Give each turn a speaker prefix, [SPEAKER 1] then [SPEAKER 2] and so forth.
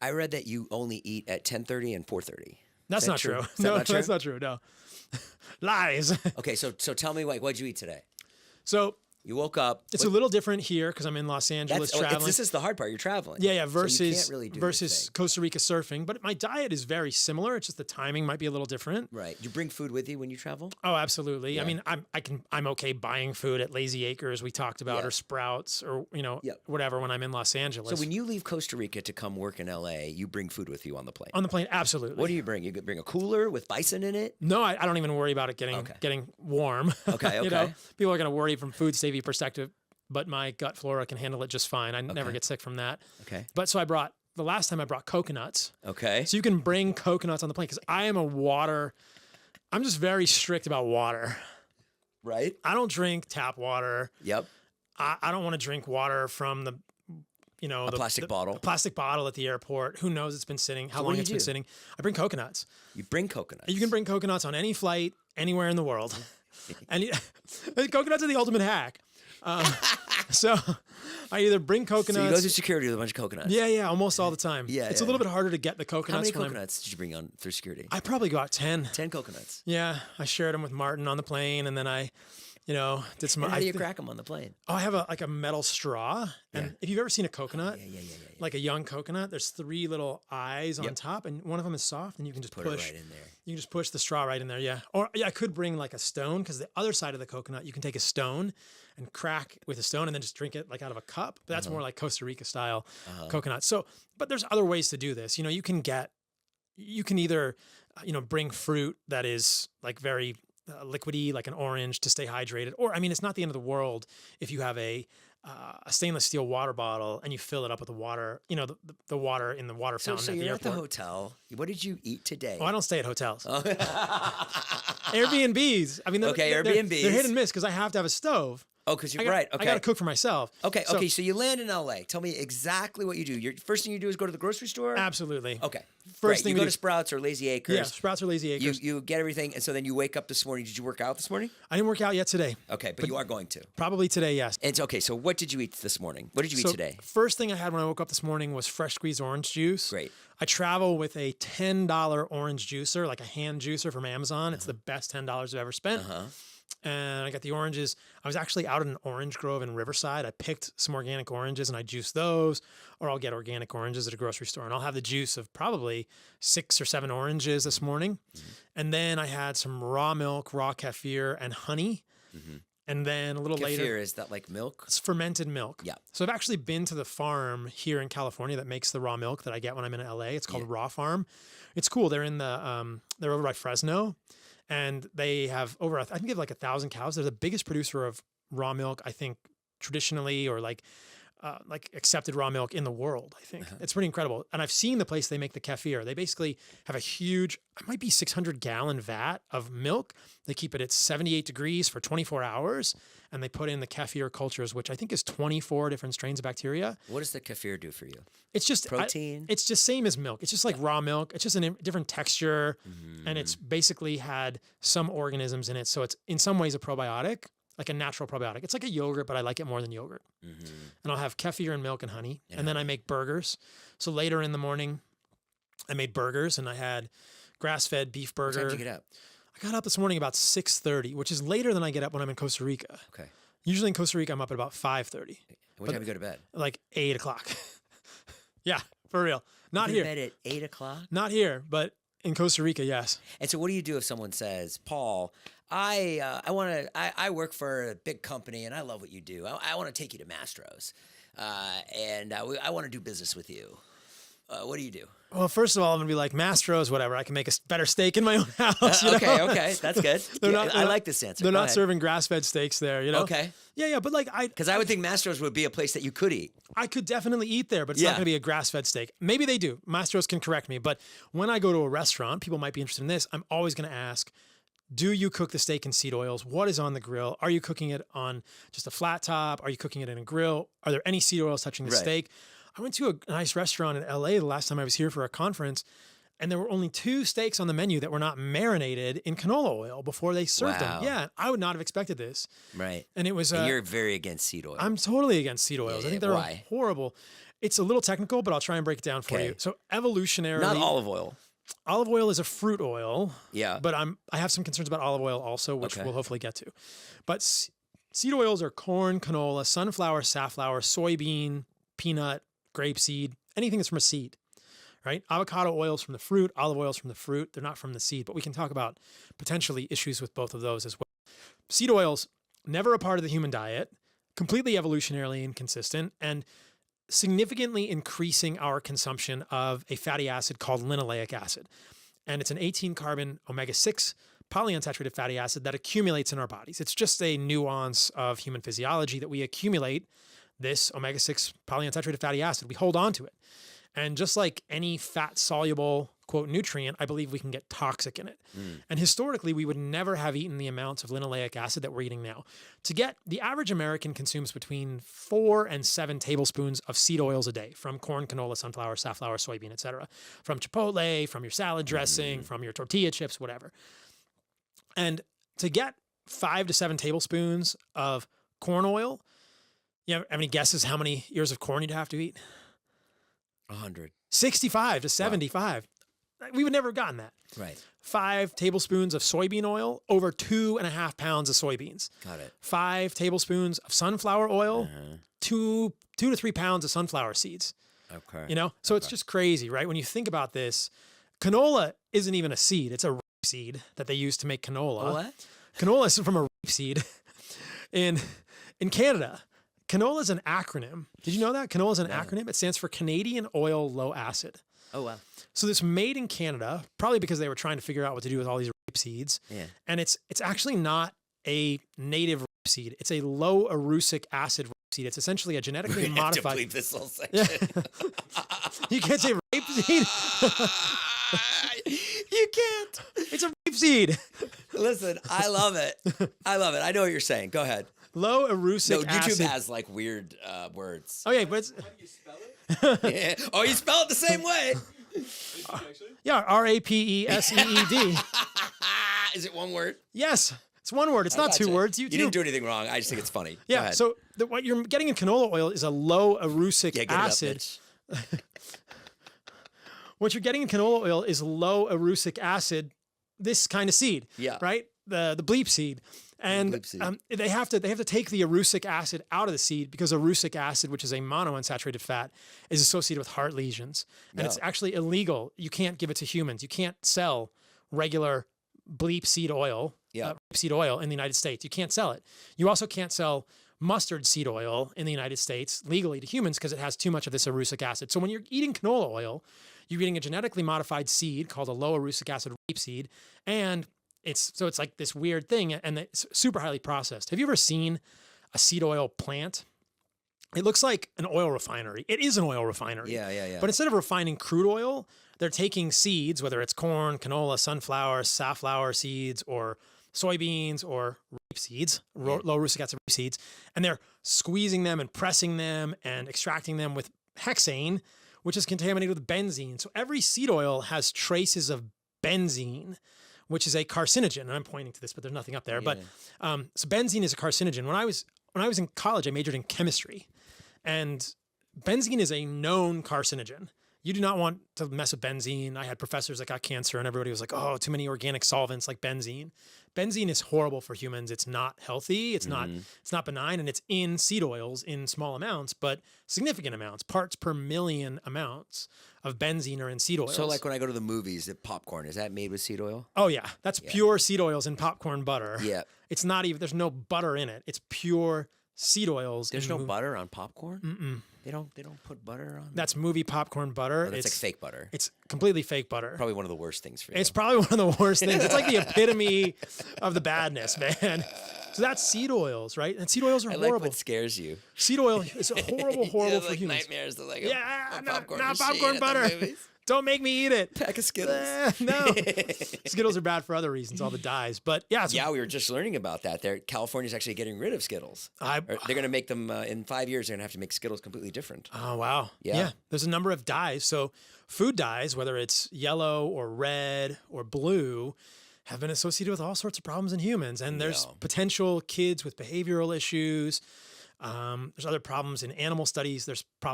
[SPEAKER 1] I read that you only eat at 10:30 and 4:30.
[SPEAKER 2] That's not true. No, that's not true. No. Lies.
[SPEAKER 1] Okay, so tell me, like, what'd you eat today?
[SPEAKER 2] So
[SPEAKER 1] You woke up.
[SPEAKER 2] it's a little different here because I'm in Los Angeles traveling.
[SPEAKER 1] This is the hard part. You're traveling.
[SPEAKER 2] Yeah.
[SPEAKER 1] So you
[SPEAKER 2] Versus
[SPEAKER 1] can't really do
[SPEAKER 2] versus Costa Rica surfing, but my diet is very similar. It's just the timing might be a little different.
[SPEAKER 1] Right. You bring food with you when you travel?
[SPEAKER 2] Oh, absolutely.
[SPEAKER 1] Yeah.
[SPEAKER 2] I mean, I'm okay buying food at Lazy Acres we talked about, or Sprouts, or whatever when I'm in Los Angeles.
[SPEAKER 1] So when you leave Costa Rica to come work in LA, you bring food with you on the plane?
[SPEAKER 2] On the plane, absolutely.
[SPEAKER 1] What do you bring? You bring a cooler with bison in it?
[SPEAKER 2] No, I don't even worry about it getting warm.
[SPEAKER 1] Okay.
[SPEAKER 2] People are going to worry from food safety perspective, but my gut flora can handle it just fine. I never get sick from that.
[SPEAKER 1] Okay.
[SPEAKER 2] But so the last time I brought coconuts.
[SPEAKER 1] Okay.
[SPEAKER 2] So you can bring coconuts on the plane because I'm just very strict about water.
[SPEAKER 1] Right.
[SPEAKER 2] I don't drink tap water.
[SPEAKER 1] Yep.
[SPEAKER 2] I don't want to drink water from the
[SPEAKER 1] plastic bottle.
[SPEAKER 2] A plastic bottle at the airport. Who knows it's been sitting, how long it's been sitting. I bring coconuts.
[SPEAKER 1] You bring coconuts.
[SPEAKER 2] You can bring coconuts on any flight, anywhere in the world. And coconuts are the ultimate hack. So I either bring coconuts.
[SPEAKER 1] So you go through security with a bunch of coconuts.
[SPEAKER 2] Yeah, almost all the time.
[SPEAKER 1] Yeah,
[SPEAKER 2] it's a little bit harder to get the coconuts.
[SPEAKER 1] How many coconuts did you bring on through security?
[SPEAKER 2] I probably got 10.
[SPEAKER 1] 10 coconuts.
[SPEAKER 2] Yeah, I shared them with Martin on the plane, and then I did some.
[SPEAKER 1] And how do you crack them on the plane?
[SPEAKER 2] Oh, I have a metal straw, and if you've ever seen a coconut, like a young coconut, there's 3 little eyes on top, and one of them is soft, and you can just push
[SPEAKER 1] it right in there.
[SPEAKER 2] You can just push the straw right in there, yeah. Or I could bring like a stone, because the other side of the coconut, you can take a stone and crack with a stone, and then just drink it like out of a cup. But that's more like Costa Rica style coconut. So, but there's other ways to do this. You can either bring fruit that is like very liquidy, like an orange, to stay hydrated. Or, I mean, it's not the end of the world if you have a stainless steel water bottle and you fill it up with the water, the water in the water fountain at the airport.
[SPEAKER 1] At the hotel. What did you eat today?
[SPEAKER 2] Oh, I don't stay at hotels. Airbnbs. I mean,
[SPEAKER 1] Airbnbs.
[SPEAKER 2] They're hit and miss because I have to have a stove.
[SPEAKER 1] Oh, because you're right. Okay.
[SPEAKER 2] I got to cook for myself.
[SPEAKER 1] Okay. So you land in LA. Tell me exactly what you do. First thing you do is go to the grocery store?
[SPEAKER 2] Absolutely.
[SPEAKER 1] Okay.
[SPEAKER 2] First thing
[SPEAKER 1] you go to Sprouts or Lazy Acres.
[SPEAKER 2] Yeah, Sprouts or Lazy Acres.
[SPEAKER 1] You get everything, and so then you wake up this morning. Did you work out this morning?
[SPEAKER 2] I didn't work out yet today.
[SPEAKER 1] Okay, but you are going to.
[SPEAKER 2] Probably today, yes.
[SPEAKER 1] It's okay. So what did you eat this morning? What did you eat today?
[SPEAKER 2] First thing I had when I woke up this morning was fresh squeezed orange juice.
[SPEAKER 1] Great.
[SPEAKER 2] I travel with a $10 orange juicer, like a hand juicer from Amazon. It's the best $10 I've ever spent. And I got the oranges. I was actually out in an orange grove in Riverside. I picked some organic oranges and I juiced those, or I'll get organic oranges at a grocery store. And I'll have the juice of probably 6 or 7 oranges this morning. And then I had some raw milk, raw kefir, and honey. And then a little later.
[SPEAKER 1] Kefir, is that like milk?
[SPEAKER 2] It's fermented milk.
[SPEAKER 1] Yeah.
[SPEAKER 2] So I've actually been to the farm here in California that makes the raw milk that I get when I'm in LA. It's called Raw Farm. It's cool. They're they're over by Fresno. And they have I think they have like 1,000 cows. They're the biggest producer of raw milk, I think, traditionally, or like accepted raw milk in the world, I think. It's pretty incredible. And I've seen the place they make the kefir. They basically have a huge, it might be 600-gallon vat of milk. They keep it at 78 degrees for 24 hours. And they put in the kefir cultures, which I think is 24 different strains of bacteria.
[SPEAKER 1] What does the kefir do for you?
[SPEAKER 2] It's just
[SPEAKER 1] protein.
[SPEAKER 2] It's just same as milk. It's just like raw milk. It's just a different texture, and it's basically had some organisms in it. So it's in some ways a probiotic, like a natural probiotic. It's like a yogurt, but I like it more than yogurt. And I'll have kefir and milk and honey, and then I make burgers. So later in the morning, I made burgers, and I had grass-fed beef burger.
[SPEAKER 1] What time did you get up?
[SPEAKER 2] I got up this morning about 6:30, which is later than I get up when I'm in Costa Rica.
[SPEAKER 1] Okay.
[SPEAKER 2] Usually in Costa Rica, I'm up at about 5:30.
[SPEAKER 1] What time do you go to bed?
[SPEAKER 2] Like 8 o'clock. Yeah, for real. Not
[SPEAKER 1] you
[SPEAKER 2] here.
[SPEAKER 1] Go to bed at 8 o'clock?
[SPEAKER 2] Not here, but in Costa Rica, yes.
[SPEAKER 1] And so what do you do if someone says, Paul, I work for a big company and I love what you do. I want to take you to Mastro's and I want to do business with you. What do you do?
[SPEAKER 2] Well, first of all, I'm going to be like, Mastro's, whatever. I can make a better steak in my own house.
[SPEAKER 1] Okay. That's good. I like this answer.
[SPEAKER 2] They're not serving grass-fed steaks there,
[SPEAKER 1] Okay.
[SPEAKER 2] Yeah, but like
[SPEAKER 1] because I would think Mastro's would be a place that you could eat.
[SPEAKER 2] I could definitely eat there, but it's not going to be a grass-fed steak. Maybe they do. Mastro's can correct me. But when I go to a restaurant, people might be interested in this. I'm always going to ask, do you cook the steak in seed oils? What is on the grill? Are you cooking it on just a flat top? Are you cooking it in a grill? Are there any seed oils touching the steak? I went to a nice restaurant in LA the last time I was here for a conference, and there were only 2 steaks on the menu that were not marinated in canola oil before they served them. Yeah, I would not have expected this.
[SPEAKER 1] Right.
[SPEAKER 2] And it was...
[SPEAKER 1] And you're very against seed oil.
[SPEAKER 2] I'm totally against seed oils. I think they're horrible. It's a little technical, but I'll try and break it down for
[SPEAKER 1] Okay.
[SPEAKER 2] you. So evolutionarily,
[SPEAKER 1] Not olive oil.
[SPEAKER 2] olive oil is a fruit oil.
[SPEAKER 1] Yeah.
[SPEAKER 2] But I have some concerns about olive oil also, which
[SPEAKER 1] Okay.
[SPEAKER 2] we'll hopefully get to. But seed oils are corn, canola, sunflower, safflower, soybean, peanut, grapeseed, anything that's from a seed, right? Avocado oils from the fruit, olive oils from the fruit. They're not from the seed, but we can talk about potentially issues with both of those as well. Seed oils, never a part of the human diet, completely evolutionarily inconsistent, and significantly increasing our consumption of a fatty acid called linoleic acid. And it's an 18-carbon omega-6 polyunsaturated fatty acid that accumulates in our bodies. It's just a nuance of human physiology that we accumulate this omega-6 polyunsaturated fatty acid. We hold on to it. And just like any fat-soluble, quote, nutrient, I believe we can get toxic in it. And historically, we would never have eaten the amounts of linoleic acid that we're eating now. The average American consumes between 4 and 7 tablespoons of seed oils a day from corn, canola, sunflower, safflower, soybean, etc. From Chipotle, from your salad dressing, from your tortilla chips, whatever. And to get 5 to 7 tablespoons of corn oil, you have any guesses how many ears of corn you'd have to eat?
[SPEAKER 1] 100.
[SPEAKER 2] 65 to 75. Wow. We would never have gotten that.
[SPEAKER 1] Right.
[SPEAKER 2] 5 tablespoons of soybean oil, over 2.5 pounds of soybeans.
[SPEAKER 1] Got it.
[SPEAKER 2] 5 tablespoons of sunflower oil, 2 to 3 pounds of sunflower seeds.
[SPEAKER 1] Okay.
[SPEAKER 2] You know, so it's just crazy, right? When you think about this, canola isn't even a seed. It's a rape seed that they use to make canola.
[SPEAKER 1] What?
[SPEAKER 2] Canola is from a rape seed in Canada. Canola is an acronym. Did you know that? Canola is an acronym. It stands for Canadian Oil Low Acid.
[SPEAKER 1] Oh, wow.
[SPEAKER 2] So it's made in Canada, probably because they were trying to figure out what to do with all these rape seeds.
[SPEAKER 1] Yeah.
[SPEAKER 2] And it's actually not a native rape seed. It's a low erucic acid rape seed. It's essentially a genetically
[SPEAKER 1] We have to
[SPEAKER 2] modified.
[SPEAKER 1] bleep this whole section.
[SPEAKER 2] You can't say rape seed.
[SPEAKER 1] You can't.
[SPEAKER 2] It's a rape seed.
[SPEAKER 1] Listen, I love it. I love it. I know what you're saying. Go ahead.
[SPEAKER 2] Low erucic
[SPEAKER 1] No, YouTube
[SPEAKER 2] acid.
[SPEAKER 1] has like weird words.
[SPEAKER 2] Oh yeah, but it's
[SPEAKER 3] How do you spell it?
[SPEAKER 1] Yeah. Oh, you spell it the same way.
[SPEAKER 3] Actually?
[SPEAKER 2] yeah, RAPESEED.
[SPEAKER 1] Is it one word?
[SPEAKER 2] Yes, it's one word. It's not
[SPEAKER 1] Gotcha.
[SPEAKER 2] 2 words.
[SPEAKER 1] You didn't do anything wrong. I just think it's funny. Go
[SPEAKER 2] Yeah.
[SPEAKER 1] ahead.
[SPEAKER 2] So what you're getting in canola oil is a low erucic
[SPEAKER 1] yeah, get
[SPEAKER 2] acid.
[SPEAKER 1] it up, bitch.
[SPEAKER 2] What you're getting in canola oil is low erucic acid, this kind of seed.
[SPEAKER 1] Yeah.
[SPEAKER 2] Right? The bleep seed. And
[SPEAKER 1] bleep seed.
[SPEAKER 2] they have to take the erucic acid out of the seed because erucic acid, which is a monounsaturated fat, is associated with heart lesions. And it's actually illegal. You can't give it to humans. You can't sell regular bleep seed oil, seed oil in the United States. You can't sell it. You also can't sell mustard seed oil in the United States legally to humans because it has too much of this erucic acid. So when you're eating canola oil, you're eating a genetically modified seed called a low erucic acid rapeseed, and it's like this weird thing, and it's super highly processed. Have you ever seen a seed oil plant? It looks like an oil refinery. It is an oil refinery.
[SPEAKER 1] Yeah.
[SPEAKER 2] But instead of refining crude oil, they're taking seeds, whether it's corn, canola, sunflower, safflower seeds, or soybeans, or rape seeds, low erucic acid rape seeds, and they're squeezing them and pressing them and extracting them with hexane, which is contaminated with benzene. So every seed oil has traces of benzene, which is a carcinogen. And I'm pointing to this, but there's nothing up there.
[SPEAKER 1] Yeah.
[SPEAKER 2] But so benzene is a carcinogen. When I was in college, I majored in chemistry, and benzene is a known carcinogen. You do not want to mess with benzene. I had professors that got cancer, and everybody was like, "Oh, too many organic solvents like benzene." Benzene is horrible for humans. It's not healthy. It's not benign, and it's in seed oils in small amounts, but significant amounts, parts per million amounts of benzene are in seed oils.
[SPEAKER 1] So like when I go to the movies, the popcorn, is that made with seed oil?
[SPEAKER 2] Oh yeah, that's pure seed oils in popcorn butter.
[SPEAKER 1] Yeah.
[SPEAKER 2] It's not even, there's no butter in it. It's pure seed oils.
[SPEAKER 1] There's no butter on popcorn?
[SPEAKER 2] Mm-mm.
[SPEAKER 1] They don't put butter on?
[SPEAKER 2] That's movie popcorn butter.
[SPEAKER 1] Oh, that's like fake butter.
[SPEAKER 2] It's completely fake butter.
[SPEAKER 1] Probably one of the worst things for you.
[SPEAKER 2] It's probably one of the worst things. It's like the epitome of the badness, man. So that's seed oils, right? And seed oils are
[SPEAKER 1] I
[SPEAKER 2] horrible.
[SPEAKER 1] like what scares you.
[SPEAKER 2] Seed oil is horrible for
[SPEAKER 1] like
[SPEAKER 2] humans.
[SPEAKER 1] Nightmares of like
[SPEAKER 2] Not
[SPEAKER 1] popcorn
[SPEAKER 2] butter. Don't make me eat it.
[SPEAKER 1] Pack of Skittles.
[SPEAKER 2] No. Skittles are bad for other reasons, all the dyes. But yeah.
[SPEAKER 1] Yeah, we were just learning about that. California's actually getting rid of Skittles. They're going to make them, in 5 years, they're going to have to make Skittles completely different.
[SPEAKER 2] Oh, wow.
[SPEAKER 1] Yeah.
[SPEAKER 2] There's a number of dyes. So food dyes, whether it's yellow or red or blue, have been associated with all sorts of problems in humans. And there's potential kids with behavioral issues. There's other problems in animal studies. There's problems